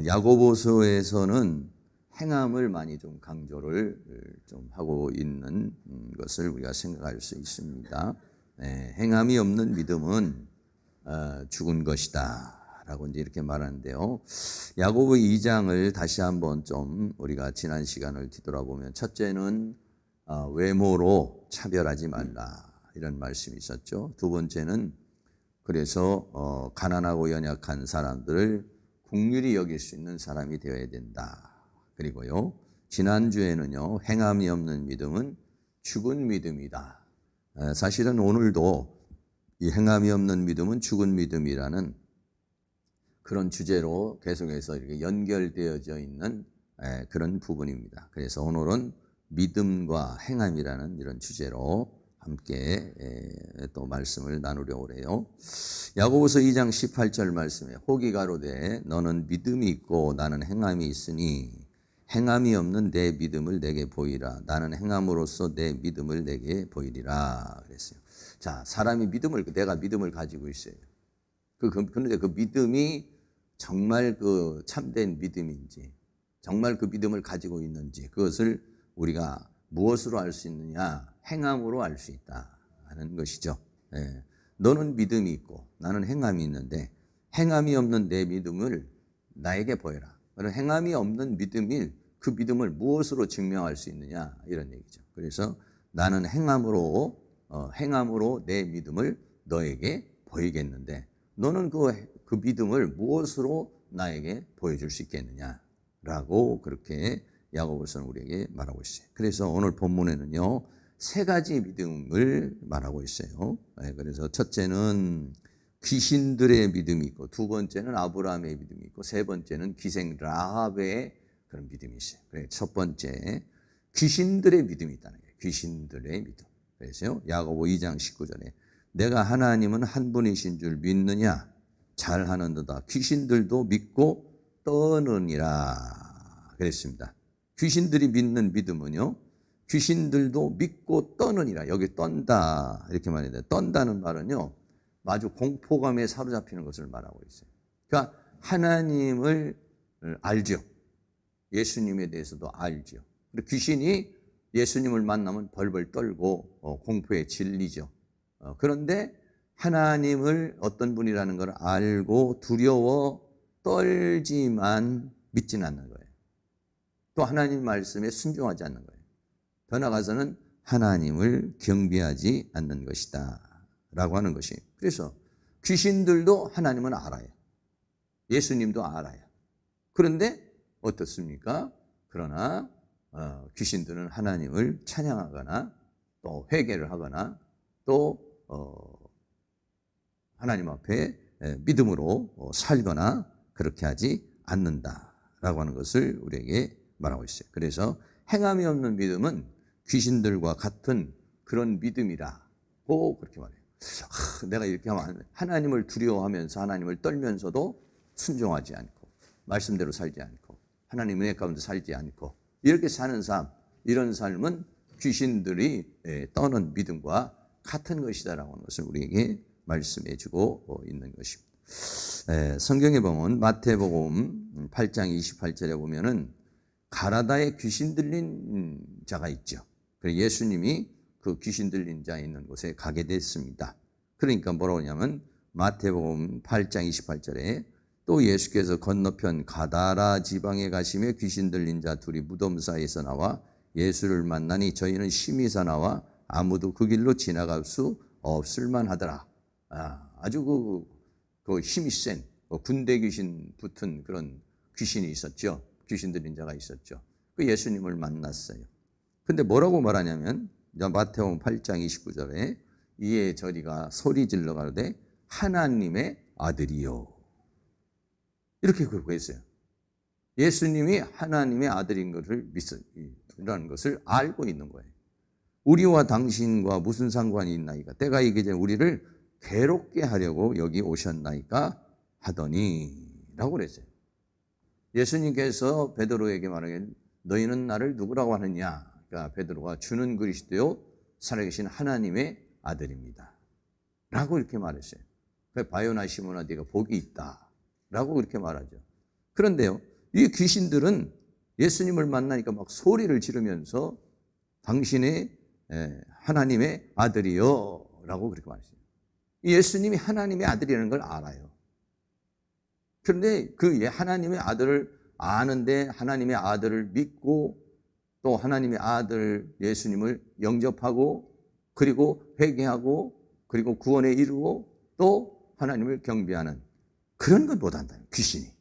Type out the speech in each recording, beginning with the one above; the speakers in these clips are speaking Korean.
야고보서에서는 행함을 많이 좀 강조를 좀 하고 있는 것을 우리가 생각할 수 있습니다. 행함이 없는 믿음은 죽은 것이다 라고 이제 이렇게 말하는데요. 야고보 2장을 다시 한번 좀 우리가 지난 시간을 뒤돌아보면, 첫째는 외모로 차별하지 말라 이런 말씀이 있었죠. 두 번째는 그래서 가난하고 연약한 사람들을 긍휼히 여길 수 있는 사람이 되어야 된다. 그리고요, 지난주에는요, 행함이 없는 믿음은 죽은 믿음이다. 사실은 오늘도 이 행함이 없는 믿음은 죽은 믿음이라는 그런 주제로 계속해서 이렇게 연결되어져 있는 그런 부분입니다. 그래서 오늘은 믿음과 행함이라는 이런 주제로 함께 또 말씀을 나누려고 그래요. 야고보서 2장 18절 말씀에 혹이 가로되 너는 믿음이 있고 나는 행함이 있으니 행함이 없는 내 믿음을 내게 보이라. 나는 행함으로써 내 믿음을 내게 보이리라 그랬어요. 자, 사람이 내가 믿음을 가지고 있어요. 그런데 그 믿음이 정말 그 참된 믿음인지, 정말 그 믿음을 가지고 있는지, 그것을 우리가 무엇으로 알 수 있느냐? 행함으로 알 수 있다 하는 것이죠. 너는 믿음이 있고 나는 행함이 있는데 행함이 없는 내 믿음을 나에게 보여라. 그런 행함이 없는 그 믿음을 무엇으로 증명할 수 있느냐 이런 얘기죠. 그래서 나는 행함으로 내 믿음을 너에게 보이겠는데 너는 그 믿음을 무엇으로 나에게 보여줄 수 있겠느냐라고 그렇게 야고보서는 우리에게 말하고 있어요. 그래서 오늘 본문에는요, 세 가지 믿음을 말하고 있어요. 그래서 첫째는 귀신들의 믿음이 있고, 두 번째는 아브라함의 믿음이 있고, 세 번째는 기생 라합의 그런 믿음이 있어요. 그래서 첫 번째 귀신들의 믿음이 있다는 거예요. 귀신들의 믿음. 그래서요, 야고보 2장 19절에 내가 하나님은 한 분이신 줄 믿느냐? 잘하는도다. 귀신들도 믿고 떠느니라 그랬습니다. 귀신들이 믿는 믿음은요, 귀신들도 믿고 떠느니라. 여기 떤다 이렇게 말해야 떤다는 말은요, 아주 공포감에 사로잡히는 것을 말하고 있어요. 그러니까 하나님을 알죠. 예수님에 대해서도 알죠. 그리고 귀신이 예수님을 만나면 벌벌 떨고 공포에 질리죠. 그런데 하나님을 어떤 분이라는 걸 알고 두려워 떨지만 믿지는 않는 거예요. 또 하나님 말씀에 순종하지 않는 거예요. 더 나아가서는 하나님을 경배하지 않는 것이다 라고 하는 것이. 그래서 귀신들도 하나님은 알아요. 예수님도 알아요. 그런데 어떻습니까? 그러나 귀신들은 하나님을 찬양하거나 또 회개를 하거나 또 하나님 앞에 믿음으로 살거나 그렇게 하지 않는다라고 하는 것을 우리에게 말하고 있어요. 그래서 행함이 없는 믿음은 귀신들과 같은 그런 믿음이라고 그렇게 말해요. 내가 이렇게 하면 하나님을 두려워하면서 하나님을 떨면서도 순종하지 않고 말씀대로 살지 않고 하나님 은혜 가운데 살지 않고 이렇게 사는 삶, 이런 삶은 귀신들이 떠는 믿음과 같은 것이다라고 하는 것을 우리에게 말씀해 주고 있는 것입니다. 성경에 보면 마태복음 8장 28절에 보면은 가라다에 귀신 들린 자가 있죠. 그래서 예수님이 그 귀신 들린 자 있는 곳에 가게 됐습니다. 그러니까 뭐라고 하냐면 마태복음 8장 28절에 또 예수께서 건너편 가다라 지방에 가시며 귀신 들린 자 둘이 무덤 사이에서 나와 예수를 만나니 저희는 심히 사나와 아무도 그 길로 지나갈 수 없을 만하더라. 아주 그 힘이 센 군대 귀신 붙은 그런 귀신이 있었죠. 귀신 들린 자가 있었죠. 그 예수님을 만났어요. 근데 뭐라고 말하냐면 마태복음 8장 29절에 이에 저리가 소리 질러 가로되 하나님의 아들이요. 이렇게 그러고 했어요. 예수님이 하나님의 아들인 것을 믿으라는 것을 알고 있는 거예요. 우리와 당신과 무슨 상관이 있나이까? 때가 이기 전에 우리를 괴롭게 하려고 여기 오셨나이까? 하더니 라고 그랬어요. 예수님께서 베드로에게 말하기를 너희는 나를 누구라고 하느냐? 그러니까 베드로가 주는 그리스도요 살아계신 하나님의 아들입니다. 라고 이렇게 말했어요. 바요나 시몬아 네가 복이 있다. 라고 그렇게 말하죠. 그런데요, 이 귀신들은 예수님을 만나니까 막 소리를 지르면서 당신의 하나님의 아들이요 라고 그렇게 말했어요. 예수님이 하나님의 아들이라는 걸 알아요. 그런데 그 하나님의 아들을 아는데 하나님의 아들을 믿고 또 하나님의 아들 예수님을 영접하고 그리고 회개하고 그리고 구원에 이르고 또 하나님을 경배하는 그런 건 못한다. 귀신이.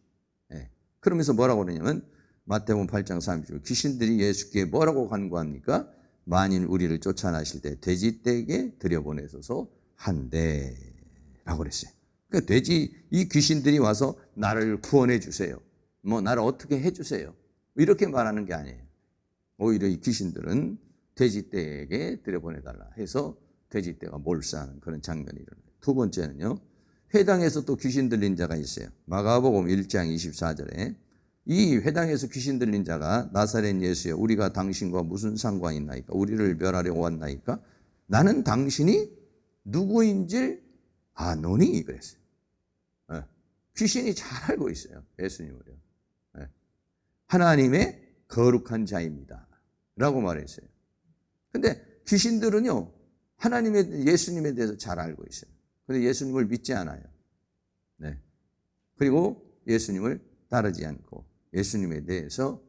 그러면서 뭐라고 그러냐면 마태복음 8장 30절 귀신들이 예수께 뭐라고 간구합니까? 만일 우리를 쫓아나실 때 돼지떼에게 들여보내소서 한대 라고 그랬어요. 그러니까 이 귀신들이 와서 나를 구원해 주세요. 뭐 나를 어떻게 해 주세요. 이렇게 말하는 게 아니에요. 오히려 이 귀신들은 돼지떼에게 들여보내달라 해서 돼지떼가 몰사하는 그런 장면이 일어나요. 두 번째는요. 회당에서 또 귀신 들린 자가 있어요. 마가복음 1장 24절에 이 회당에서 귀신 들린 자가 나사렛 예수여 우리가 당신과 무슨 상관이 있나이까? 우리를 멸하려고 왔나이까? 나는 당신이 누구인지 아노니 그랬어요. 귀신이 잘 알고 있어요. 예수님을요. 하나님의 거룩한 자입니다. 라고 말했어요. 근데 귀신들은요. 하나님의 예수님에 대해서 잘 알고 있어요. 근데 예수님을 믿지 않아요. 그리고 예수님을 따르지 않고 예수님에 대해서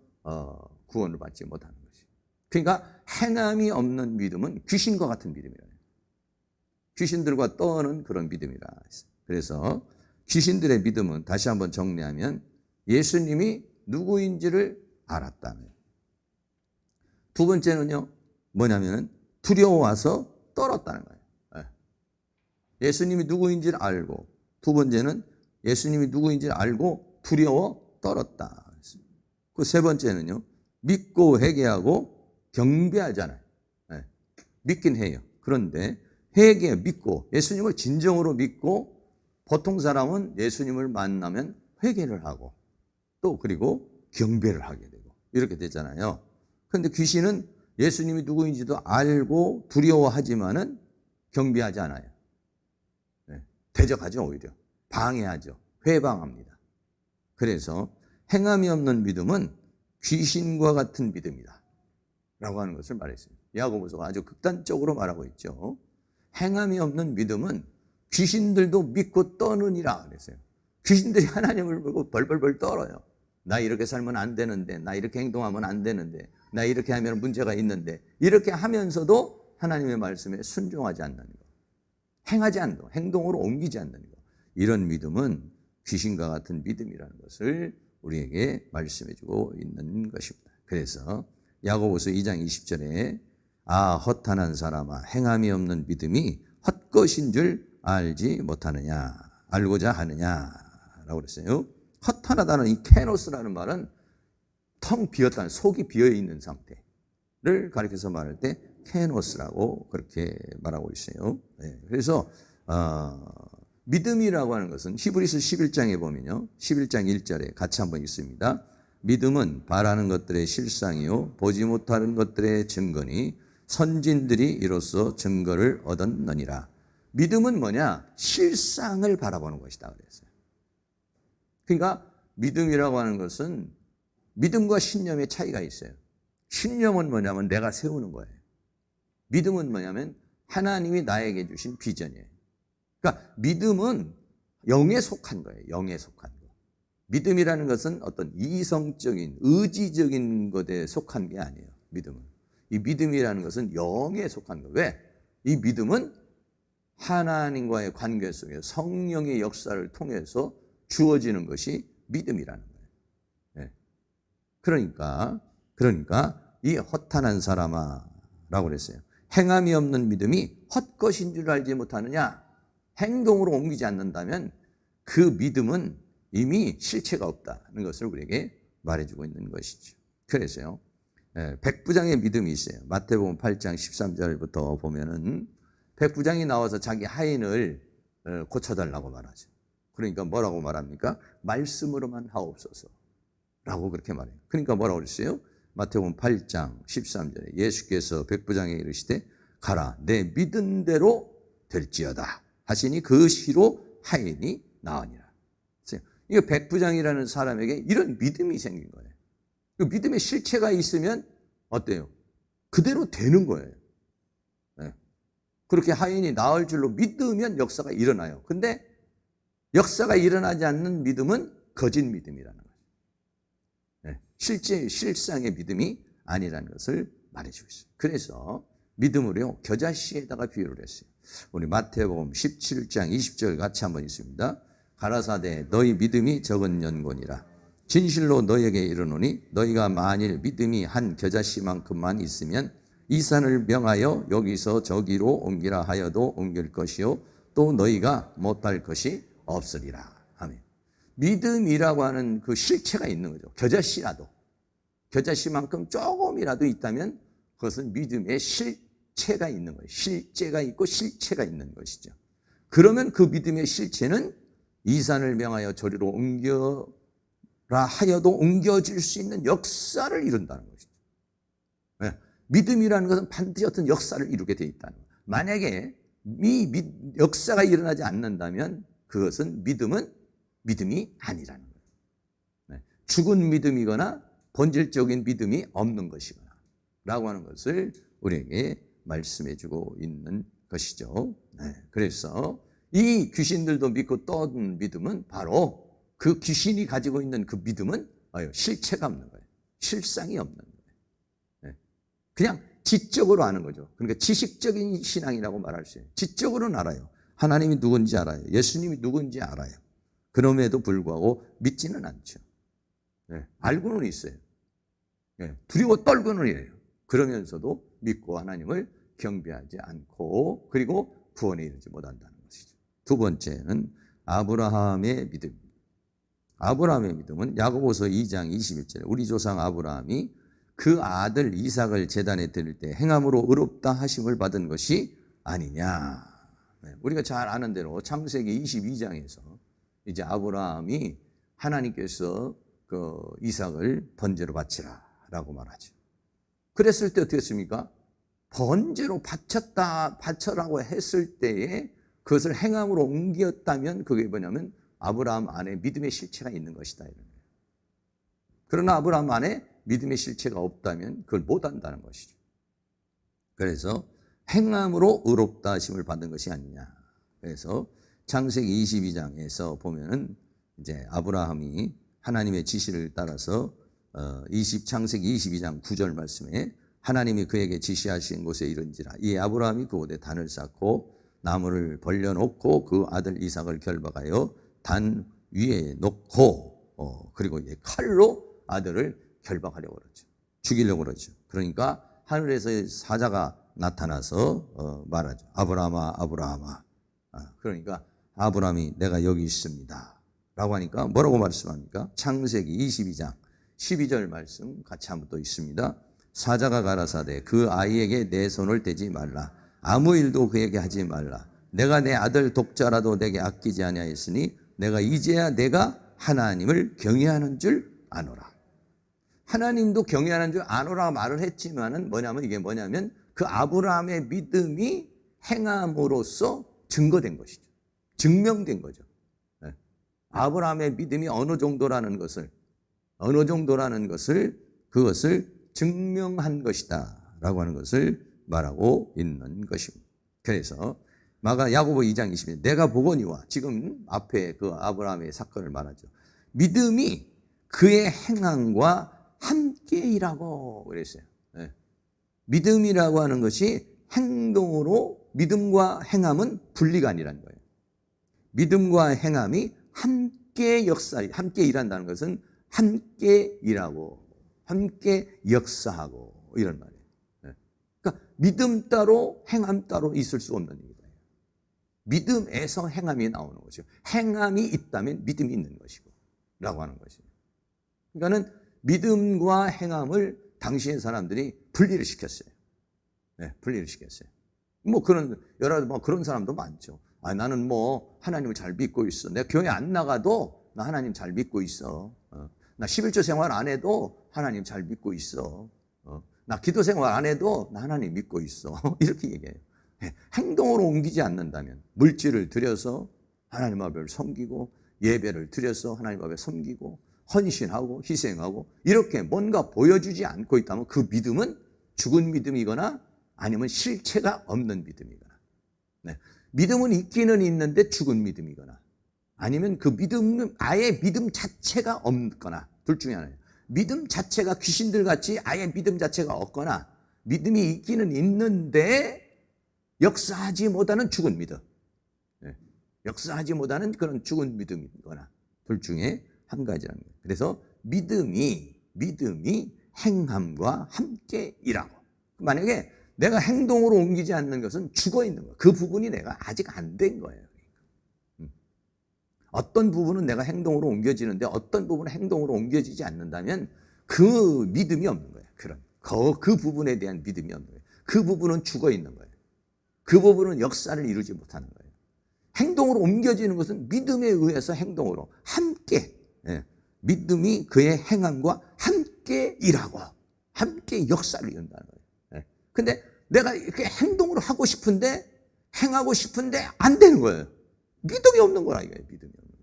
구원을 받지 못하는 것이죠. 그러니까 행함이 없는 믿음은 귀신과 같은 믿음이라요. 귀신들과 떠는 그런 믿음이라 했어요. 그래서 귀신들의 믿음은 다시 한번 정리하면 예수님이 누구인지를 알았다는. 두 번째는요. 뭐냐면은 두려워와서 떨었다는 거예요. 예수님이 누구인지를 알고 두 번째는 예수님이 누구인지를 알고 두려워 떨었다. 그 세 번째는요. 믿고 회개하고 경배하잖아요. 믿긴 해요. 그런데 회개 믿고 예수님을 진정으로 믿고 보통 사람은 예수님을 만나면 회개를 하고 또 그리고 경배를 하게 되고 이렇게 되잖아요. 그런데 귀신은 예수님이 누구인지도 알고 두려워하지만은 경배하지 않아요. 대적하죠. 오히려 방해하죠. 회방합니다. 그래서 행함이 없는 믿음은 귀신과 같은 믿음이다 라고 하는 것을 말했습니다. 야고보서가 아주 극단적으로 말하고 있죠. 행함이 없는 믿음은 귀신들도 믿고 떠느니라 그랬어요. 귀신들이 하나님을 보고 벌벌벌 떨어요. 나 이렇게 살면 안 되는데, 나 이렇게 행동하면 안 되는데, 나 이렇게 하면 문제가 있는데, 이렇게 하면서도 하나님의 말씀에 순종하지 않는 것, 행하지 않는 것, 행동으로 옮기지 않는 것, 이런 믿음은 귀신과 같은 믿음이라는 것을 우리에게 말씀해주고 있는 것입니다. 그래서 야고보서 2장 20절에 헛한한 사람아 행함이 없는 믿음이 헛것인 줄 알지 못하느냐 알고자 하느냐라고 그랬어요. 헛하다는 이 케노스라는 말은 텅 비었다는 속이 비어있는 상태를 가리켜서 말할 때 케노스라고 그렇게 말하고 있어요. 그래서 믿음이라고 하는 것은 히브리서 11장에 보면요. 11장 1절에 같이 한번 읽습니다. 믿음은 바라는 것들의 실상이요 보지 못하는 것들의 증거니 선진들이 이로써 증거를 얻었느니라. 믿음은 뭐냐? 실상을 바라보는 것이다 그랬어요. 그러니까 믿음이라고 하는 것은 믿음과 신념의 차이가 있어요. 신념은 뭐냐면 내가 세우는 거예요. 믿음은 뭐냐면 하나님이 나에게 주신 비전이에요. 그러니까 믿음은 영에 속한 거예요. 영에 속한 거. 믿음이라는 것은 어떤 이성적인 의지적인 것에 속한 게 아니에요. 믿음은. 이 믿음이라는 것은 영에 속한 거예요. 왜? 이 믿음은 하나님과의 관계 속에 성령의 역사를 통해서 주어지는 것이 믿음이라는 거예요. 그러니까 이 헛한한 사람아 라고 그랬어요. 행함이 없는 믿음이 헛것인 줄 알지 못하느냐? 행동으로 옮기지 않는다면 그 믿음은 이미 실체가 없다는 것을 우리에게 말해주고 있는 것이죠. 그래서요. 백부장의 믿음이 있어요. 마태복음 8장 13절부터 보면은 백부장이 나와서 자기 하인을 고쳐달라고 말하죠. 그러니까 뭐라고 말합니까? 말씀으로만 하옵소서 라고 그렇게 말해요. 그러니까 뭐라고 그랬어요? 마태복음 8장 13절에 예수께서 백부장에게 이르시되 가라 내 믿은 대로 될지어다 하시니 그 시로 하인이 나으니라. 이 백부장이라는 사람에게 이런 믿음이 생긴 거예요. 그 믿음의 실체가 있으면 어때요? 그대로 되는 거예요. 네. 그렇게 하인이 나을 줄로 믿으면 역사가 일어나요. 근데 역사가 일어나지 않는 믿음은 거짓 믿음이라는 거예요. 네. 실상의 믿음이 아니라는 것을 말해주고 있어요. 그래서 믿음으로 겨자씨에다가 비유를 했어요. 우리 마태복음 17장 20절 같이 한번 읽습니다. 가라사대 너희 믿음이 적은 연곤이라 진실로 너희에게 이르노니 너희가 만일 믿음이 한 겨자씨만큼만 있으면 이 산을 명하여 여기서 저기로 옮기라 하여도 옮길 것이요 또 너희가 못할 것이 없으리라. 아멘. 믿음이라고 하는 그 실체가 있는 거죠. 겨자씨만큼 조금이라도 있다면 그것은 믿음의 실체가 있는 거예요. 실제가 있고 실체가 있는 것이죠. 그러면 그 믿음의 실체는 이 산을 명하여 저리로 옮겨라 하여도 옮겨질 수 있는 역사를 이룬다는 것이죠. 네. 믿음이라는 것은 반드시 어떤 역사를 이루게 되어 있다는 거예요. 만약에 역사가 일어나지 않는다면 그것은 믿음이 아니라는 거예요. 네. 죽은 믿음이거나 본질적인 믿음이 없는 것이거나 라고 하는 것을 우리에게 말씀해 주고 있는 것이죠. 네. 그래서 이 귀신들도 믿고 떠든 믿음은 바로 그 귀신이 가지고 있는 그 믿음은 실체가 없는 거예요. 실상이 없는 거예요. 네. 그냥 지적으로 아는 거죠. 그러니까 지식적인 신앙이라고 말할 수 있어요. 지적으로는 알아요. 하나님이 누군지 알아요. 예수님이 누군지 알아요. 그럼에도 불구하고 믿지는 않죠. 네. 알고는 있어요. 네. 두려워 떨고는 이래요. 그러면서도 믿고 하나님을 경배하지 않고 그리고 구원에 이르지 못한다는 것이죠. 두 번째는 아브라함의 믿음. 아브라함의 믿음은 야고보서 2장 21절에 우리 조상 아브라함이 그 아들 이삭을 제단에 드릴 때 행함으로 의롭다 하심을 받은 것이 아니냐. 네. 우리가 잘 아는 대로 창세기 22장에서 이제 아브라함이 하나님께서 그 이삭을 번제로 바치라라고 말하죠. 그랬을 때 어떻게 했습니까? 번제로 바쳐라고 했을 때에 그것을 행함으로 옮겼다면 그게 뭐냐면 아브라함 안에 믿음의 실체가 있는 것이다. 이런 거예요. 그러나 아브라함 안에 믿음의 실체가 없다면 그걸 못한다는 것이죠. 그래서 행함으로 의롭다 하심을 받은 것이 아니냐. 그래서 창세기 22장에서 보면은 이제 아브라함이 하나님의 지시를 따라서 창세기 22장 9절 말씀에 하나님이 그에게 지시하신 곳에 이른지라 이 아브라함이 그곳에 단을 쌓고 나무를 벌려놓고 그 아들 이삭을 결박하여 단 위에 놓고 그리고 이제 칼로 아들을 결박하려고 그러죠. 죽이려고 그러죠. 그러니까 하늘에서 사자가 나타나서 말하죠. 아브라함아 아브라함아. 그러니까 아브라함이 내가 여기 있습니다 라고 하니까 뭐라고 말씀합니까? 창세기 22장 12절 말씀 같이 한번 또 있습니다. 사자가 가라사대 그 아이에게 내 손을 대지 말라. 아무 일도 그에게 하지 말라. 내가 내 아들 독자라도 내게 아끼지 아니하였으니 내가 이제야 내가 하나님을 경외하는 줄 아노라. 하나님도 경외하는 줄 아노라 말을 했지만은 이게 뭐냐면 그 아브라함의 믿음이 행함으로써 증거된 것이죠. 증명된 거죠. 네. 아브라함의 믿음이 어느 정도라는 것을 그것을 증명한 것이다 라고 하는 것을 말하고 있는 것입니다. 그래서 야고보 2장 20절 내가 보거니와 지금 앞에 그 아브라함의 사건을 말하죠. 믿음이 그의 행함과 함께 일하고 그랬어요. 네. 믿음이라고 하는 것이 행동으로 함과 행함은 분리가 아니라는 거예요. 믿음과 행함이 함께 일한다는 것은 함께 일하고 함께 역사하고 이런 말이에요. 그러니까 믿음 따로 행함 따로 있을 수 없는 일이에요. 믿음에서 행함이 나오는 것이고 행함이 있다면 믿음이 있는 것이고 라고 하는 것이에요. 그러니까는 믿음과 행함을 당시의 사람들이 분리를 시켰어요. 네, 분리를 시켰어요. 그런 사람도 많죠. 나는 하나님을 잘 믿고 있어. 내가 교회 안 나가도 나 하나님 잘 믿고 있어. 나 11조 생활 안 해도 하나님 잘 믿고 있어. 나 기도 생활 안 해도 나 하나님 믿고 있어. 이렇게 얘기해요. 행동으로 옮기지 않는다면 물질을 들여서 하나님 앞을 섬기고 예배를 드려서 하나님 앞에 섬기고 헌신하고 희생하고 이렇게 뭔가 보여주지 않고 있다면 그 믿음은 죽은 믿음이거나 아니면 실체가 없는 믿음이거나, 네. 믿음은 있기는 있는데 죽은 믿음이거나 아니면 그 믿음은 아예 믿음 자체가 없거나, 둘 중에 하나예요. 믿음 자체가 귀신들 같이 아예 믿음 자체가 없거나 믿음이 있기는 있는데 역사하지 못하는 죽은 믿음, 네. 역사하지 못하는 그런 죽은 믿음이거나 둘 중에 한 가지라는 거예요. 그래서 믿음이 행함과 함께 일하고, 만약에 내가 행동으로 옮기지 않는 것은 죽어 있는 거예요. 그 부분이 내가 아직 안 된 거예요. 어떤 부분은 내가 행동으로 옮겨지는데 어떤 부분은 행동으로 옮겨지지 않는다면 그 믿음이 없는 거예요. 그 부분에 대한 믿음이 없는 거예요. 그 부분은 죽어 있는 거예요. 그 부분은 역사를 이루지 못하는 거예요. 행동으로 옮겨지는 것은 믿음에 의해서 행동으로 함께, 예, 믿음이 그의 행함과 함께 일하고 함께 역사를 이룬다는 거예요. 근데 내가 이렇게 행동으로 하고 싶은데 행하고 싶은데 안 되는 거예요. 믿음이 없는 거라 이거예요. 믿음이 없는 거.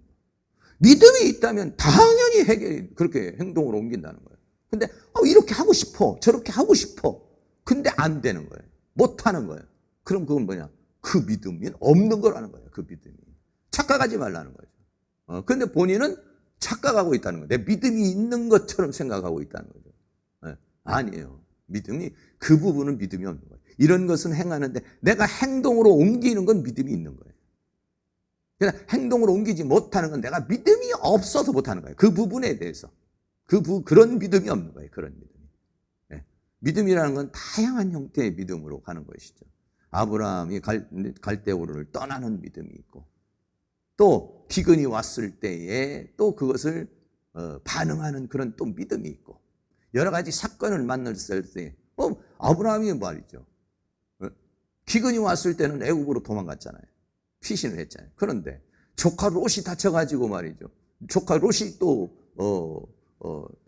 믿음이 있다면 당연히 그렇게 행동으로 옮긴다는 거예요. 근데 이렇게 하고 싶어, 저렇게 하고 싶어. 근데 안 되는 거예요. 못 하는 거예요. 그럼 그건 뭐냐? 그 믿음이 없는 거라는 거예요. 그 믿음이. 착각하지 말라는 거죠. 근데 본인은 착각하고 있다는 거예요. 내 믿음이 있는 것처럼 생각하고 있다는 거죠. 아니에요. 믿음이, 그 부분은 믿음이 없는 거예요. 이런 것은 행하는데 내가 행동으로 옮기는 건 믿음이 있는 거예요. 그냥 행동으로 옮기지 못하는 건 내가 믿음이 없어서 못하는 거예요. 그 부분에 대해서. 그런 믿음이 없는 거예요. 그런 믿음이. 네. 믿음이라는 건 다양한 형태의 믿음으로 가는 것이죠. 아브라함이 갈대우르를 떠나는 믿음이 있고, 또 기근이 왔을 때에 또 그것을 반응하는 그런 또 믿음이 있고, 여러 가지 사건을 만났을 때 아브라함이 말이죠. 기근이 왔을 때는 애굽으로 도망갔잖아요. 피신을 했잖아요. 그런데 조카 롯이 다쳐가지고 말이죠. 조카 롯이 또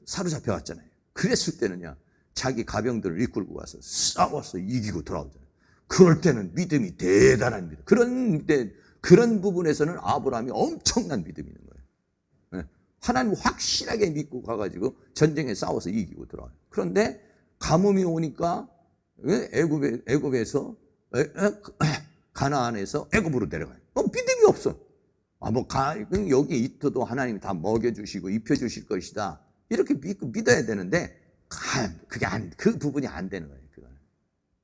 사로잡혀갔잖아요. 그랬을 때는요, 자기 가병들을 이끌고 가서 싸워서 이기고 돌아오잖아요. 그럴 때는 믿음이 대단한 믿음. 그런 부분에서는 아브라함이 엄청난 믿음이 있는 거예요. 하나님 확실하게 믿고 가가지고 전쟁에 싸워서 이기고 돌아와요. 그런데 가뭄이 오니까 애굽에서 가나안에서 애굽으로 내려가요. 믿음이 없어. 여기 있어도 하나님이 다 먹여주시고 입혀주실 것이다. 이렇게 믿어야 되는데 그 부분이 안 되는 거예요.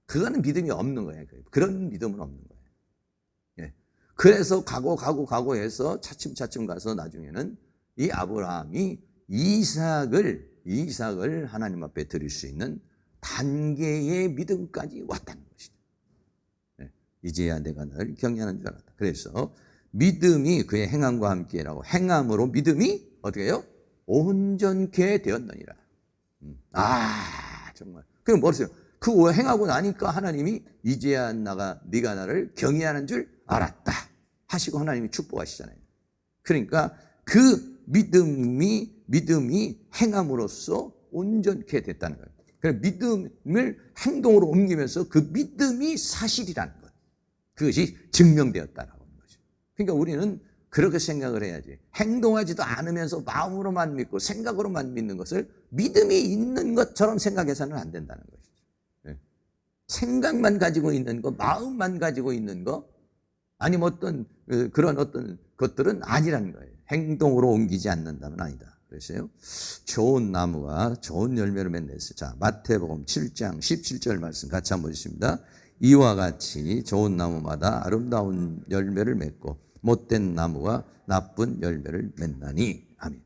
그거는 믿음이 없는 거예요. 그런 믿음은 없는 거예요. 예. 그래서 가고 해서 차츰 가서 나중에는 이 아브라함이 이삭을 하나님 앞에 드릴 수 있는 단계의 믿음까지 왔다는 것이죠. 예. 이제야 내가 너를 경외하는 줄 알았다. 그래서 믿음이 그의 행함과 함께라고, 행함으로 믿음이 어떻게 해요? 온전케 되었느니라. 정말. 그럼 뭐랬어요? 그 행하고 나니까 하나님이 이제야 네가 나를 경외하는 줄 알았다 하시고 하나님이 축복하시잖아요. 그러니까 그 믿음이 행함으로써 온전케 됐다는 거예요. 그래서 믿음을 행동으로 옮기면서 그 믿음이 사실이라는 것, 그것이 증명되었다라고 하는 거죠. 그러니까 우리는 그렇게 생각을 해야지. 행동하지도 않으면서 마음으로만 믿고 생각으로만 믿는 것을 믿음이 있는 것처럼 생각해서는 안 된다는 것이죠. 생각만 가지고 있는 거, 마음만 가지고 있는 거, 아니면 그런 어떤 것들은 아니라는 거예요. 행동으로 옮기지 않는다면 아니다. 그래서요, 좋은 나무가 좋은 열매를 맺는다. 자, 마태복음 7장 17절 말씀 같이 한번 보겠습니다. 이와 같이 좋은 나무마다 아름다운 열매를 맺고 못된 나무가 나쁜 열매를 맺나니. 아멘.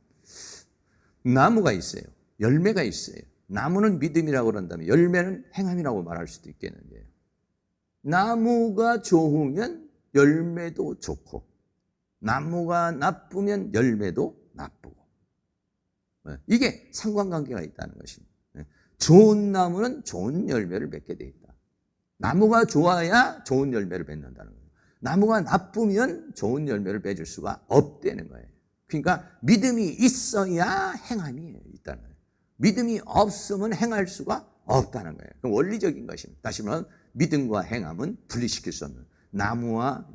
나무가 있어요. 열매가 있어요. 나무는 믿음이라고 그런다면 열매는 행함이라고 말할 수도 있겠는데요. 나무가 좋으면 열매도 좋고, 나무가 나쁘면 열매도 나쁘고, 이게 상관관계가 있다는 것입니다. 좋은 나무는 좋은 열매를 맺게 돼 있다. 나무가 좋아야 좋은 열매를 맺는다는 거예요. 나무가 나쁘면 좋은 열매를 맺을 수가 없다는 거예요. 그러니까 믿음이 있어야 행함이 있다는 거예요. 믿음이 없으면 행할 수가 없다는 거예요. 그럼 원리적인 것입니다. 다시 말하면 믿음과 행함은 분리시킬 수 없는, 나무와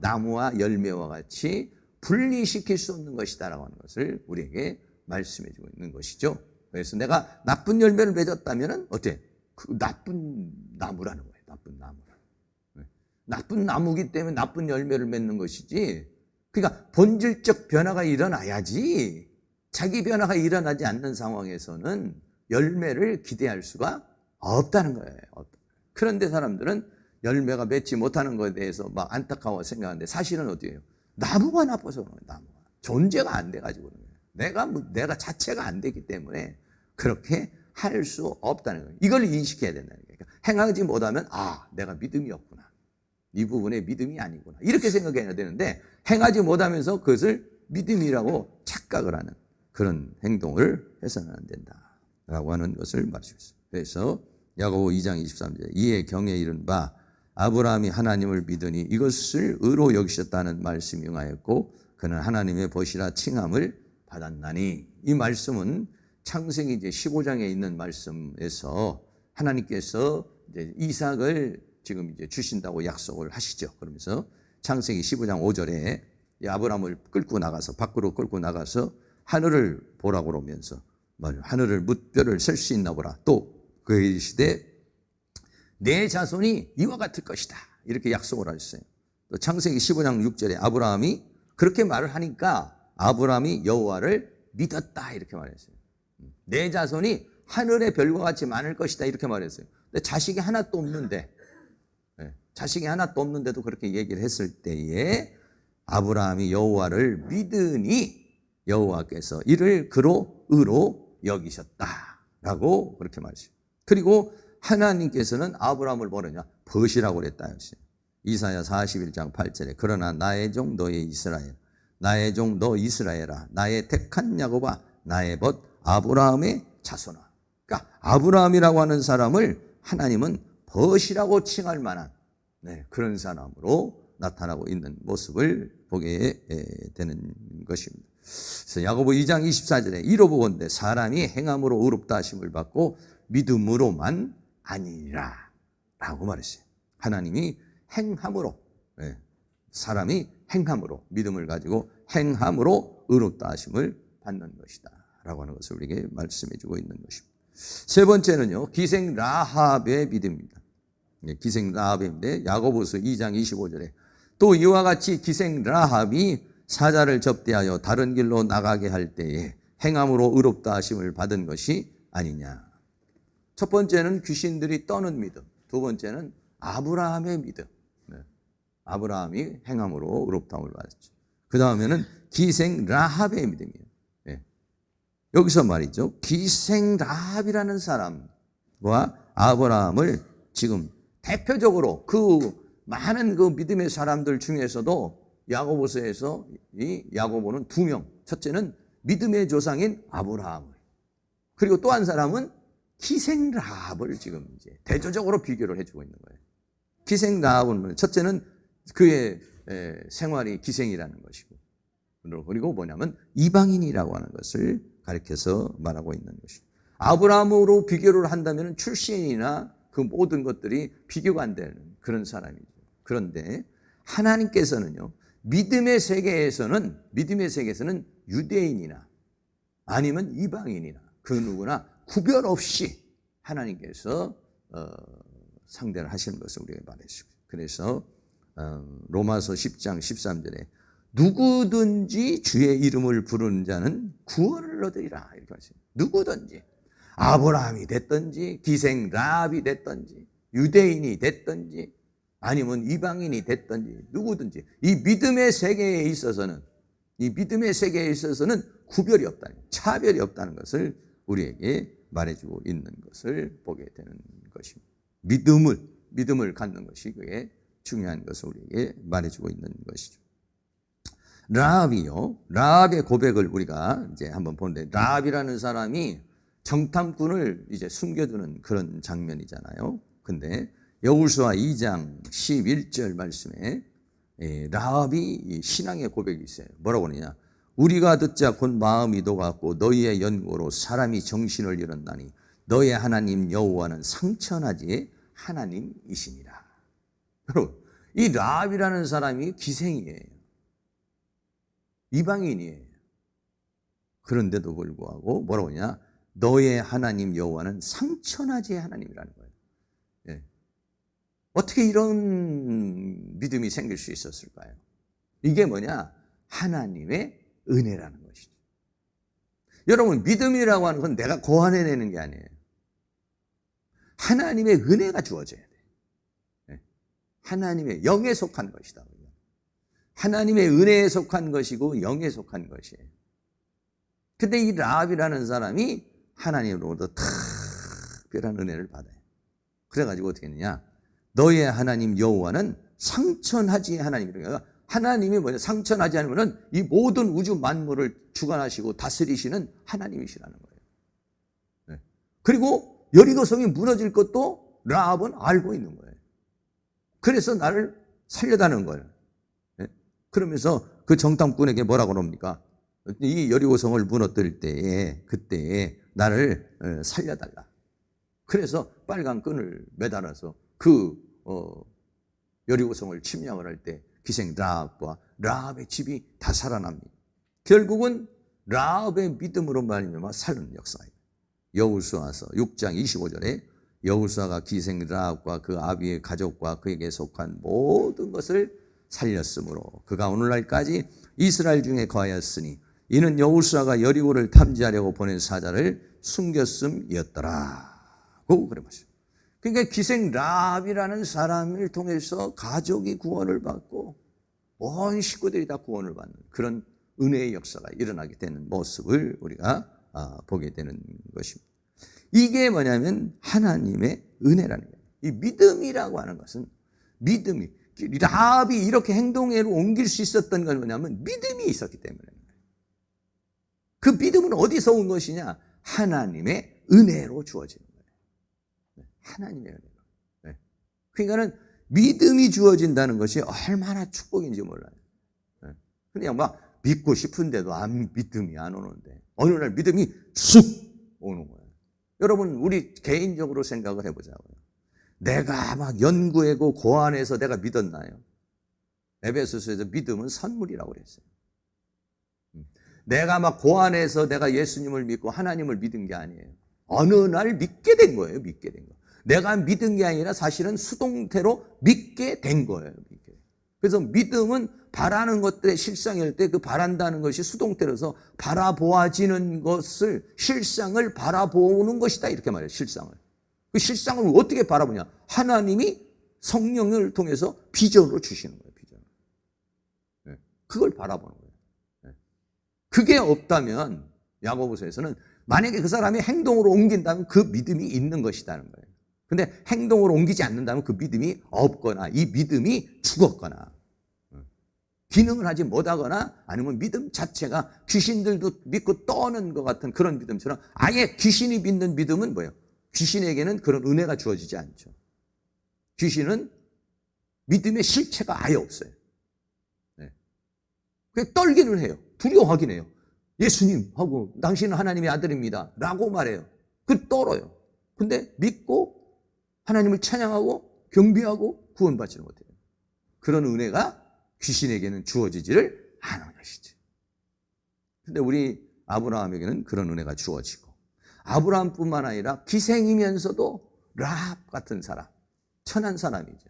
열매와 같이 분리시킬 수 없는 것이다라고 하는 것을 우리에게 말씀해 주고 있는 것이죠. 그래서 내가 나쁜 열매를 맺었다면 어때? 그 나쁜 나무라는 거예요. 나쁜 나무. 나쁜 나무기 때문에 나쁜 열매를 맺는 것이지. 그러니까 본질적 변화가 일어나야지. 자기 변화가 일어나지 않는 상황에서는 열매를 기대할 수가 없다는 거예요. 그런데 사람들은 열매가 맺지 못하는 것에 대해서 막 안타까워 생각하는데 사실은 어디예요? 나무가 나빠서 그런 거예요. 나무가. 존재가 안 돼가지고 그런 거예요. 내가 자체가 안 되기 때문에 그렇게 할 수 없다는 거예요. 이걸 인식해야 된다는 거예요. 그러니까 행하지 못하면 내가 믿음이 없구나. 이 부분에 믿음이 아니구나. 이렇게 생각해야 되는데 행하지 못하면서 그것을 믿음이라고 착각을 하는 그런 행동을 해서는 안 된다라고 하는 것을 말씀하고 있습니다. 그래서 야고보 2장 23절에 이에 경에 이른 바 아브라함이 하나님을 믿으니 이것을 의로 여기셨다는 말씀이 응하였고 그는 하나님의 벗이라 칭함을 받았나니. 이 말씀은 창세기 이제 15장에 있는 말씀에서 하나님께서 이제 이삭을 지금 이제 주신다고 약속을 하시죠. 그러면서 창세기 15장 5절에 아브라함을 밖으로 끌고 나가서 하늘을 보라고 그러면서 하늘을 뭇별을 셀 수 있나 보라. 또 그 시대 내 자손이 이와 같을 것이다. 이렇게 약속을 하셨어요. 또 창세기 15장 6절에 아브라함이 그렇게 말을 하니까 아브라함이 여호와를 믿었다. 이렇게 말했어요. 내 자손이 하늘의 별과 같이 많을 것이다. 이렇게 말했어요. 근데 자식이 하나도 없는데도 그렇게 얘기를 했을 때에 아브라함이 여호와를 믿으니 여호와께서 이를 그로 의로 여기셨다라고 그렇게 말했어요. 그리고 하나님께서는 아브라함을 뭐라냐? 벗이라고 그랬다. 이사야 41장 8절에 그러나 나의 종 너의 이스라엘, 나의 종 너 이스라엘아, 나의 택한 야곱아, 나의 벗 아브라함의 자손아. 그러니까 아브라함이라고 하는 사람을 하나님은 벗이라고 칭할 만한 그런 사람으로 나타나고 있는 모습을 보게 되는 것입니다. 그래서 야고보 2장 24절에 이로 보건대 사람이 행함으로 의롭다 하심을 받고 믿음으로만 아니니라 라고 말했어요. 하나님이 행함으로, 사람이 행함으로, 믿음을 가지고 행함으로 의롭다 하심을 받는 것이다 라고 하는 것을 우리에게 말씀해 주고 있는 것입니다. 세 번째는요, 기생 라합의 믿음입니다. 기생 라합인데 야고보서 2장 25절에 또 이와 같이 기생 라합이 사자를 접대하여 다른 길로 나가게 할 때에 행함으로 의롭다 하심을 받은 것이 아니냐. 첫 번째는 귀신들이 떠는 믿음, 두 번째는 아브라함의 믿음. 아브라함이 행함으로 의롭다함을 받았죠. 그 다음에는 기생 라합의 믿음이에요. 여기서 말이죠, 기생 라합이라는 사람과 아브라함을 지금 대표적으로 그 많은 그 믿음의 사람들 중에서도 야고보서에서 이 야고보는 두 명, 첫째는 믿음의 조상인 아브라함을, 그리고 또 한 사람은 기생 라합을 지금 이제 대조적으로 비교를 해주고 있는 거예요. 기생 라합은 첫째는 그의 생활이 기생이라는 것이고, 그리고 뭐냐면 이방인이라고 하는 것을 가리켜서 말하고 있는 것입니다. 아브라함으로 비교를 한다면 출신이나 그 모든 것들이 비교가 안 되는 그런 사람이죠. 그런데 하나님께서는요, 믿음의 세계에서는 유대인이나 아니면 이방인이나 그 누구나 구별 없이 하나님께서 상대를 하시는 것을 우리가 말했습니다. 그래서 로마서 10장 13절에 누구든지 주의 이름을 부르는 자는 구원을 얻으리라 이렇게 말씀합니다. 누구든지, 아브라함이 됐든지 기생 라합이 됐든지 유대인이 됐든지 아니면 이방인이 됐든지 누구든지 이 믿음의 세계에 있어서는 구별이 없다는, 차별이 없다는 것을 우리에게 말해주고 있는 것을 보게 되는 것입니다. 믿음을 갖는 것이 그게 중요한 것을 우리에게 말해주고 있는 것이죠. 라합의 고백을 우리가 이제 한번 보는데, 라합이라는 사람이 정탐꾼을 이제 숨겨두는 그런 장면이잖아요. 근데 여호수아 2장 11절 말씀에 라합이 신앙의 고백이 있어요. 뭐라고 그러냐? 우리가 듣자 곧 마음이 녹았고 너희의 연고로 사람이 정신을 잃었나니 너의 하나님 여호와는 상천하지의 하나님이시니라. 여러분, 이 라합이라는 사람이 기생이에요. 이방인이에요. 그런데도 불구하고 뭐라고 하냐? 너의 하나님 여호와는 상천하지의 하나님이라는 거예요. 예. 어떻게 이런 믿음이 생길 수 있었을까요? 이게 뭐냐? 하나님의 은혜라는 것이죠. 여러분, 믿음이라고 하는 건 내가 고안해내는 게 아니에요. 하나님의 은혜가 주어져야 돼요. 예. 하나님의 영에 속한 것이다. 하나님의 은혜에 속한 것이고 영에 속한 것이에요. 근데 이 라합이라는 사람이 하나님으로부터 특별한 은혜를 받아요. 그래가지고 어떻게 했느냐? 너의 하나님 여호와는 상천하지의 하나님이라고. 하나님이 뭐냐? 상천하지 않으면은 이 모든 우주 만물을 주관하시고 다스리시는 하나님이시라는 거예요. 네. 그리고 여리고성이 무너질 것도 라합은 알고 있는 거예요. 그래서 나를 살려다는 거예요. 네. 그러면서 그 정탐꾼에게 뭐라고 그럽니까? 이 여리고성을 무너뜨릴 때에 그때에 나를 살려달라. 그래서 빨간 끈을 매달아서 그 여리고성을 침략을 할 때 기생 라합과 라합의 집이 다 살아납니다. 결국은 라합의 믿음으로 말미암아 살은 역사예요. 여호수아서 6장 25절에 여호수아가 기생 라합과 그 아비의 가족과 그에게 속한 모든 것을 살렸으므로 그가 오늘날까지 이스라엘 중에 거하였으니 이는 여호수아가 여리고를 탐지하려고 보낸 사자를 숨겼음이었더라고 그래 보시죠. 그러니까 기생 라합이라는 사람을 통해서 가족이 구원을 받고 온 식구들이 다 구원을 받는 그런 은혜의 역사가 일어나게 되는 모습을 우리가 보게 되는 것입니다. 이게 뭐냐면 하나님의 은혜라는 거예요. 이 믿음이라고 하는 것은 믿음이 라합이 이렇게 행동으로 옮길 수 있었던 건 뭐냐면 믿음이 있었기 때문에. 그 믿음은 어디서 온 것이냐? 하나님의 은혜로 주어지는 거예요. 하나님의 은혜로. 네. 그러니까는 믿음이 주어진다는 것이 얼마나 축복인지 몰라요. 네. 그냥 막 믿고 싶은데도 믿음이 안 오는데 어느 날 믿음이 쑥 오는 거예요. 여러분, 우리 개인적으로 생각을 해보자고요. 내가 막 연구하고 고안해서 내가 믿었나요? 에베소서에서 믿음은 선물이라고 그랬어요. 내가 막 고안해서 내가 예수님을 믿고 하나님을 믿은 게 아니에요. 어느 날 믿게 된 거예요. 믿게 된 거. 내가 믿은 게 아니라 사실은 수동태로 믿게 된 거예요. 그래서 믿음은 바라는 것들의 실상일 때 그 바란다는 것이 수동태로서 바라보아지는 것을 실상을 바라보는 것이다 이렇게 말해요. 실상을. 그 실상을 어떻게 바라보냐? 하나님이 성령을 통해서 비전으로 주시는 거예요. 비전. 그걸 바라보는 거예요. 그게 없다면 야고보서에서는 만약에 그 사람이 행동으로 옮긴다면 그 믿음이 있는 것이라는 거예요. 근데 행동으로 옮기지 않는다면 그 믿음이 없거나 이 믿음이 죽었거나 기능을 하지 못하거나 아니면 믿음 자체가 귀신들도 믿고 떠는 것 같은 그런 믿음처럼 아예 귀신이 믿는 믿음은 뭐예요? 귀신에게는 그런 은혜가 주어지지 않죠. 귀신은 믿음의 실체가 아예 없어요. 그냥 떨기를 해요. 두려워하긴 해요. 예수님 하고 당신은 하나님의 아들입니다 라고 말해요. 그 떨어요. 근데 믿고 하나님을 찬양하고 경배하고 구원받지는 못해요. 그런 은혜가 귀신에게는 주어지지를 않은 것이죠. 근데 우리 아브라함에게는 그런 은혜가 주어지고 아브라함뿐만 아니라 기생이면서도 라합 같은 사람, 천한 사람이죠.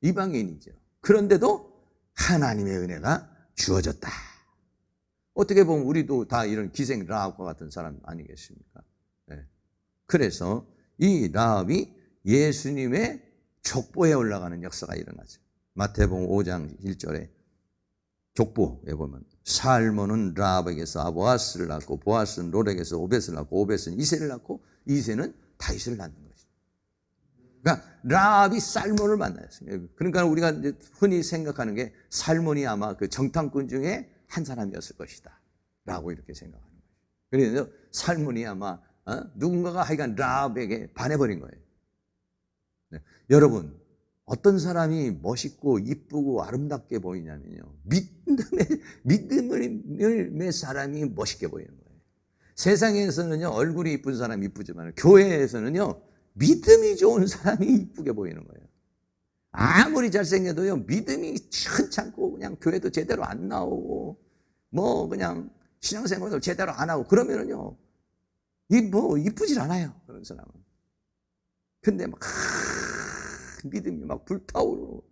이방인이죠. 그런데도 하나님의 은혜가 주어졌다. 어떻게 보면 우리도 다 이런 기생 라합과 같은 사람 아니겠습니까? 네. 그래서 이 라합이 예수님의 족보에 올라가는 역사가 일어나죠. 마태복음 5장 1절에 족보에 보면 살몬은 라합에게서 보아스를 낳고 보아스는 롯에게서 오벳을 낳고 오벳은 이새를 낳고 이새는 다윗을 낳는 것이죠. 그러니까 라합이 살몬을 만났어요. 그러니까 우리가 이제 흔히 생각하는 게 살몬이 아마 그 정탐꾼 중에 한 사람이었을 것이다 라고 이렇게 생각하는 거예요. 그래서 살몬이 아마 누군가가 하여간 라합에게 반해버린 거예요. 네. 여러분, 어떤 사람이 멋있고 이쁘고 아름답게 보이냐면요, 믿음의 사람이 멋있게 보이는 거예요. 세상에서는요 얼굴이 이쁜 사람이 이쁘지만 교회에서는요 믿음이 좋은 사람이 이쁘게 보이는 거예요. 아무리 잘생겨도요 믿음이 천찮고 그냥 교회도 제대로 안 나오고 뭐 그냥 신앙생활도 제대로 안 하고 그러면은요, 이쁘질 않아요, 그런 사람은. 근데 막 믿음이 막 불타오르고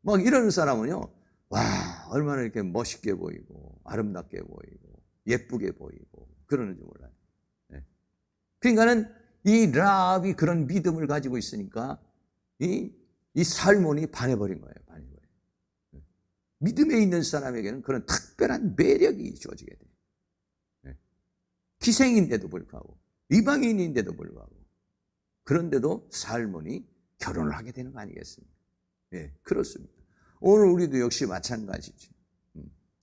막 이러는 사람은요, 와, 얼마나 이렇게 멋있게 보이고 아름답게 보이고 예쁘게 보이고 그러는지 몰라요. 네. 그러니까는 이 라합이 그런 믿음을 가지고 있으니까 이 살몬이 반해버린 거예요. 반해버린. 믿음에 있는 사람에게는 그런 특별한 매력이 주어지게 돼요. 네. 기생인데도 불구하고 이방인인데도 불구하고 그런데도 살몬이 결혼을 하게 되는 거 아니겠습니까? 예, 그렇습니다. 오늘 우리도 역시 마찬가지죠.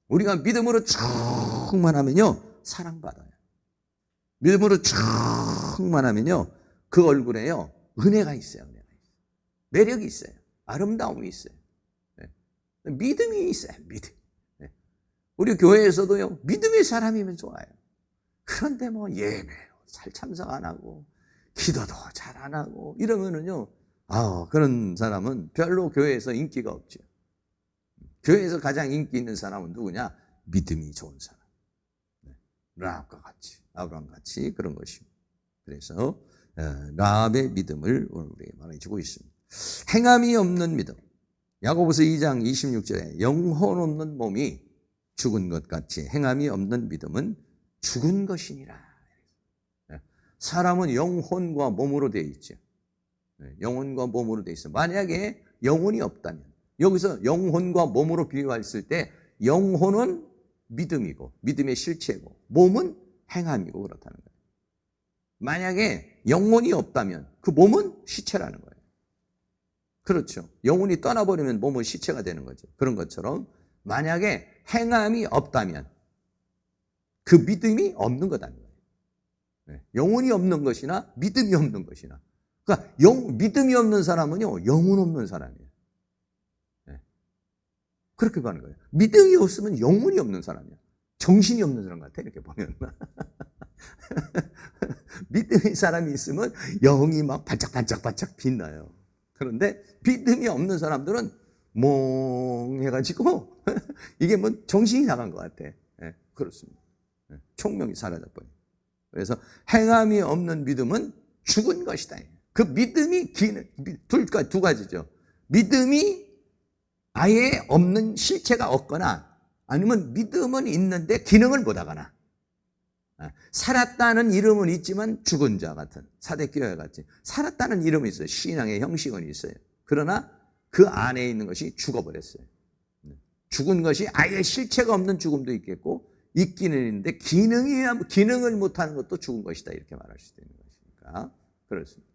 우리가 믿음으로 충만하면요, 사랑받아요. 믿음으로 충만하면요, 그 얼굴에요, 은혜가 있어요. 은혜가 있어요. 매력이 있어요. 아름다움이 있어요. 예. 믿음이 있어요. 믿음. 예. 우리 교회에서도요, 믿음의 사람이면 좋아요. 그런데 뭐 예배 잘 참석 안 하고 기도도 잘 안 하고 이러면은요, 그런 사람은 별로 교회에서 인기가 없죠. 교회에서 가장 인기 있는 사람은 누구냐? 믿음이 좋은 사람. 라합과 같이, 아브라함 같이 그런 것입니다. 그래서 라합의 믿음을 오늘 우리에게 말해주고 있습니다. 행함이 없는 믿음. 야고보서 2장 26절에 영혼 없는 몸이 죽은 것 같이 행함이 없는 믿음은 죽은 것이니라. 사람은 영혼과 몸으로 되어 있죠. 영혼과 몸으로 되어 있어. 만약에 영혼이 없다면, 여기서 영혼과 몸으로 비유했을 때 영혼은 믿음이고 믿음의 실체고 몸은 행함이고 그렇다는 거예요. 만약에 영혼이 없다면 그 몸은 시체라는 거예요. 그렇죠. 영혼이 떠나버리면 몸은 시체가 되는 거죠. 그런 것처럼 만약에 행함이 없다면 그 믿음이 없는 거다는 거예요. 영혼이 없는 것이나 믿음이 없는 것이나. 그러니까 믿음이 없는 사람은요, 영혼 없는 사람이에요. 그렇게 보는 거예요. 믿음이 없으면 영혼이 없는 사람이야. 정신이 없는 사람 같아, 이렇게 보면. 믿음의 사람이 있으면 영이 막 반짝반짝반짝 빛나요. 그런데 믿음이 없는 사람들은 몽해가지고 이게 뭐 정신이 나간 것 같아. 네, 그렇습니다. 네, 총명이 사라져버려요. 그래서 행함이 없는 믿음은 죽은 것이다. 그 믿음이 두 가지죠. 믿음이 아예 없는 실체가 없거나 아니면 믿음은 있는데 기능을 못하거나 살았다는 이름은 있지만 죽은 자 같은 사대교회 같이 살았다는 이름이 있어요. 신앙의 형식은 있어요. 그러나 그 안에 있는 것이 죽어버렸어요. 죽은 것이 아예 실체가 없는 죽음도 있겠고 있기는 있는데 기능을 못하는 것도 죽은 것이다 이렇게 말할 수도 있는 것이니까 그렇습니다.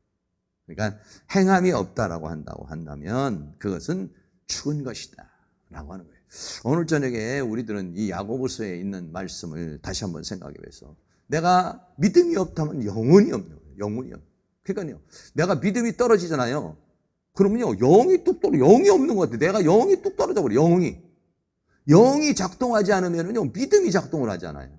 그러니까 행함이 없다라고 한다면 그것은 죽은 것이다 라고 하는 거예요. 오늘 저녁에 우리들은 이 야고보서에 있는 말씀을 다시 한번 생각해보면서 내가 믿음이 없다면 영혼이 없는 거예요. 영혼이 없는. 그러니까요, 내가 믿음이 떨어지잖아요. 그러면요, 영이 없는 것 같아요. 내가 영이 뚝 떨어져 버려요. 영이 작동하지 않으면요, 믿음이 작동을 하잖아요.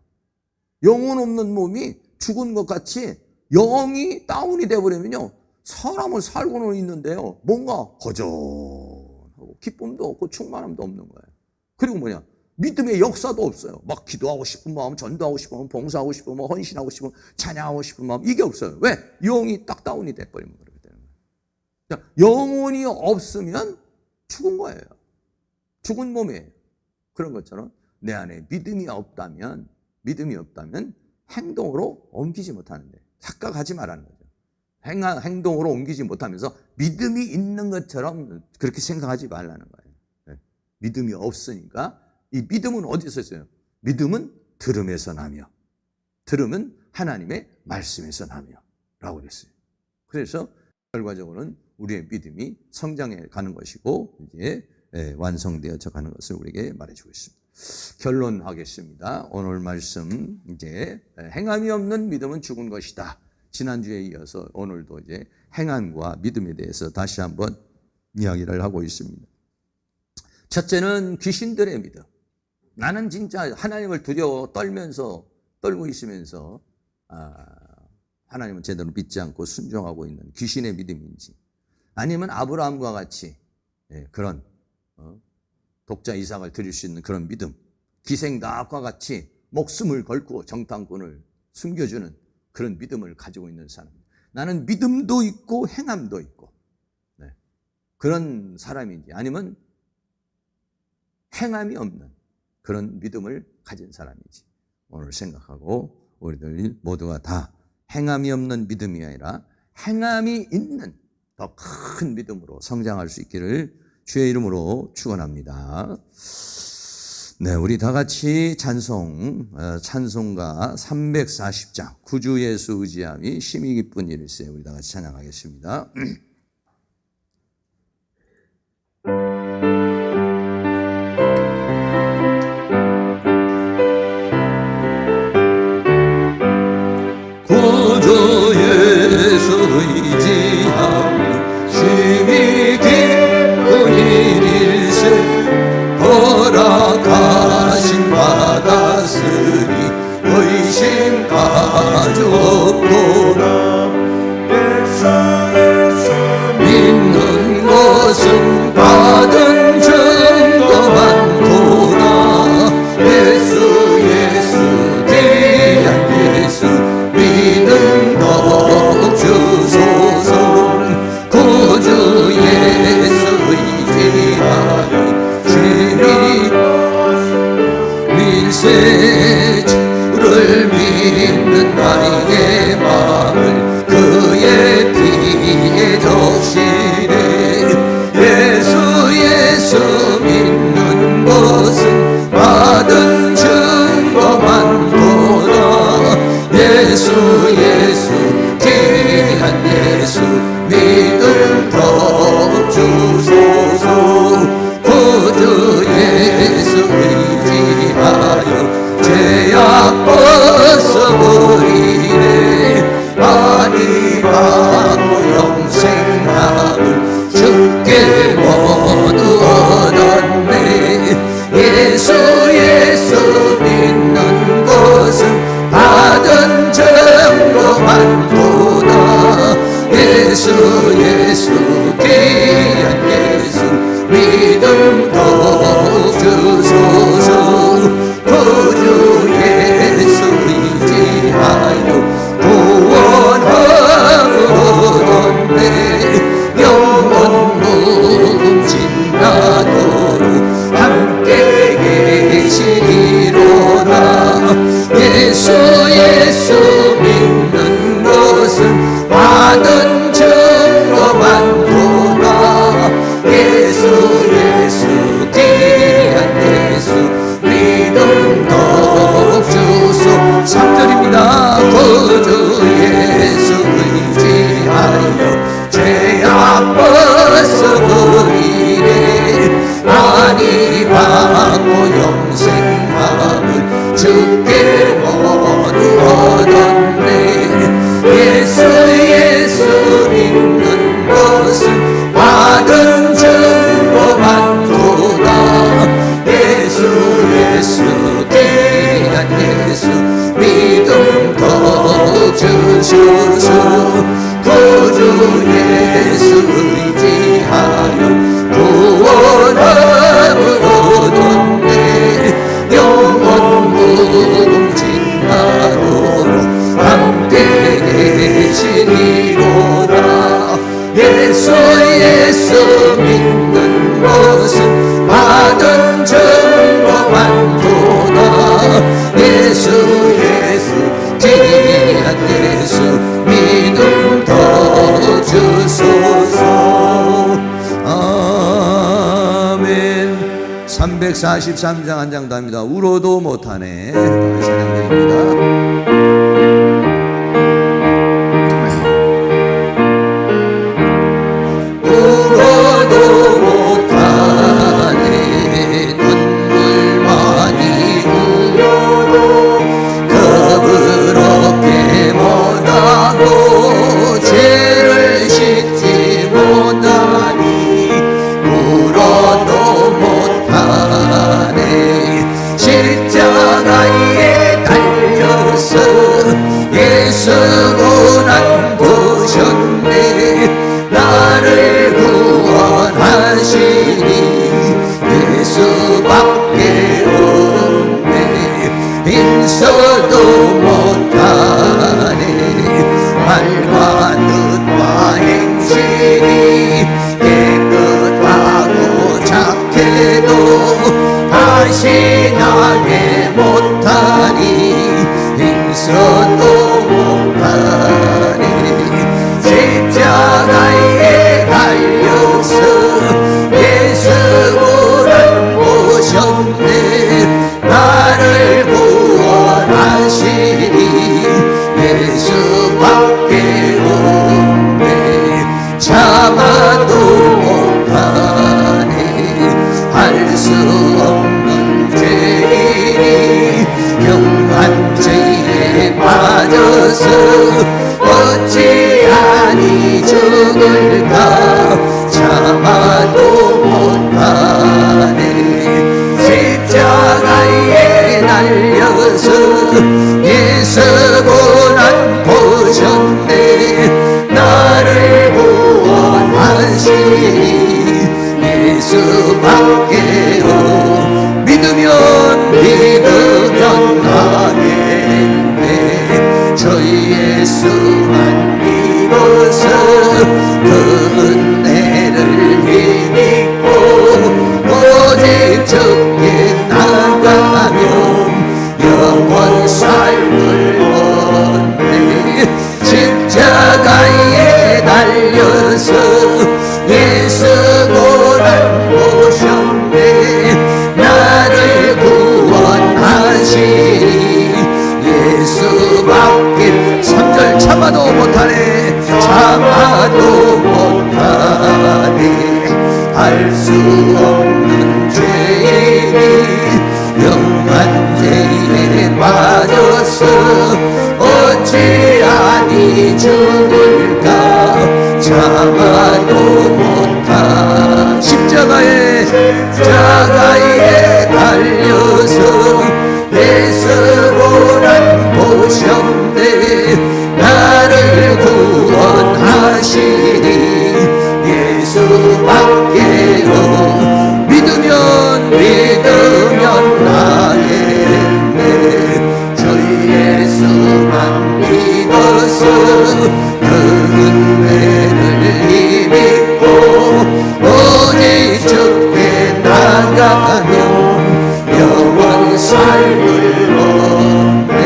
영혼 없는 몸이 죽은 것 같이 영이 다운이 되어버리면요, 사람은 살고는 있는데요, 뭔가 허전하고 기쁨도 없고 충만함도 없는 거예요. 그리고 뭐냐, 믿음의 역사도 없어요. 막 기도하고 싶은 마음, 전도하고 싶은 마음, 봉사하고 싶은 마음, 헌신하고 싶은 마음, 찬양하고 싶은 마음, 이게 없어요. 왜? 영이 딱 다운이 돼버리면 그렇게 되는 거예요. 영혼이 없으면 죽은 거예요. 죽은 몸이에요. 그런 것처럼 내 안에 믿음이 없다면 행동으로 옮기지 못하는데 착각하지 말라는 거죠. 행동으로 옮기지 못하면서 믿음이 있는 것처럼 그렇게 생각하지 말라는 거예요. 믿음이 없으니까 이 믿음은 어디서 있어요? 믿음은 들음에서 나며 들음은 하나님의 말씀에서 나며 라고 그랬어요. 그래서 결과적으로는 우리의 믿음이 성장해 가는 것이고 이제 완성되어져 가는 것을 우리에게 말해주고 있습니다. 결론하겠습니다. 오늘 말씀 이제 행함이 없는 믿음은 죽은 것이다. 지난주에 이어서 오늘도 이제 행함과 믿음에 대해서 다시 한번 이야기를 하고 있습니다. 첫째는 귀신들의 믿음. 나는 진짜 하나님을 두려워 떨고 있으면서 하나님은 제대로 믿지 않고 순종하고 있는 귀신의 믿음인지 아니면 아브라함과 같이 그런 독자 이삭을 드릴 수 있는 그런 믿음, 기생닭과 같이 목숨을 걸고 정탐꾼을 숨겨주는 그런 믿음을 가지고 있는 사람입니다. 나는 믿음도 있고 행함도 있고, 네, 그런 사람인지 아니면 행함이 없는 그런 믿음을 가진 사람인지 오늘 생각하고, 우리들 모두가 다 행함이 없는 믿음이 아니라 행함이 있는 더 큰 믿음으로 성장할 수 있기를 주의 이름으로 축원합니다. 네, 우리 다 같이 찬송가 340장 구주 예수 의지함이 심히 기쁜 일일세, 우리 다 같이 찬양하겠습니다. 구주 예수 의지함이 심히 기쁜 일일세, 허락하신 받았으니 의심 아주 없도다. 믿는 것은 받은 증거 많도다. 예수 귀한 예수 믿음 더욱 주소서. 구주 예수 의지하여 일세 주를 믿는 나의 마음을 그의 피에 적시네. 예수 믿는 것은 받은 증거 많도다. 예수 귀한 예수 믿음 더욱 주소서. 구주 예수 의지하여 죄악 벗어버리네. 많이 받고 영생함을 주께 모두 얻었네. 예수 믿는 것은 받은 증거 많도다. 예수 귀한 예수 믿음 더욱 주소서. 구주 예수 의지하여 구원함을 얻었네. 영원 무궁진 나도록 함께 계시리로다. 예수 믿는 것은 받은 증거 많도다. 예수 귀한 예수 믿음 더욱 주소. 3절입니다. 구주 예수 의지하여 죄악 벗어버리네. 많이 받고 영생함을 주께 모두 얻었네. 예수 믿는 것은 받은 증거 많도다. 예수 귀한 예수 믿음 더욱 주소서. 구주 예수 의지하여 구원함을 얻었네. 영원 무궁진 나도록 함께 계시리로다. 예수 믿는 것은 받은 증거 많도다. 예수 귀한 예수 믿음 더욱 주소서. 아멘. 343장 한 장 답니다. 울어도 못하네. 찬양드립니다. 예수밖에 있어도 못하네. 말과 뜻과 행실이 깨끗하고 착해도 다시 나게 못하니 있어도 못하니 십자가에 달려서 예수를 보셨네. 나를 구원하시니 예수밖에 없네. 참아도 못하네. 할 수 없는 죄인이 영한 죄에 빠져서 어찌하니 죽을까. 참아도 못하네. 십자가에 달려서 예수고난 보셨네. 나를 구원하시니 예수밖에요. 믿으면 하겠네. 저 예수만 믿어서 그 은혜를 힘입고 오직 주께 나가면 영원 삶을 얻네. 십자가에 달려서 예수 고난 보셨네. 나를 구원하시니 예수밖에. 3절 참아도 못하네. 참아도 못하네. 할 수 없는 죄인이 영한 죄에 빠져서 어찌하니 죽을까. 참아도 못하. 십자가에 달려서 예수 고난 보셨네. 나를 구원하시니 예수밖에요. 믿으면 하겠네. 저 예수만 믿어서 그 은혜를 힘입고 오직 주께 나가면 영원 삶을 얻네.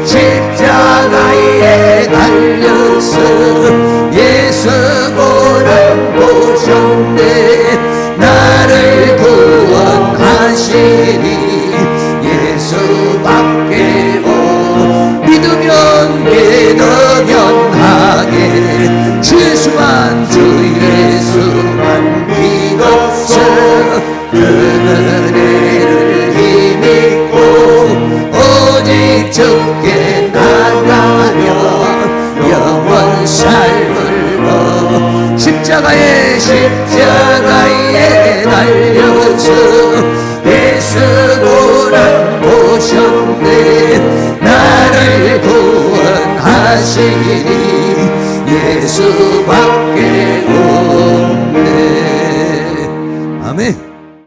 십자가에 달려서 예수 고난 보셨네. 나를 구원하시니 예수밖에요. 믿으면 하게. 주 예수만 믿어서 그 은혜를 힘입고 오직 주께 나가면 영원 삶을 얻어. 십자가에 달려서 예수 고난 보셨네. 나를 구원하시니 예수밖에 없네. 아멘.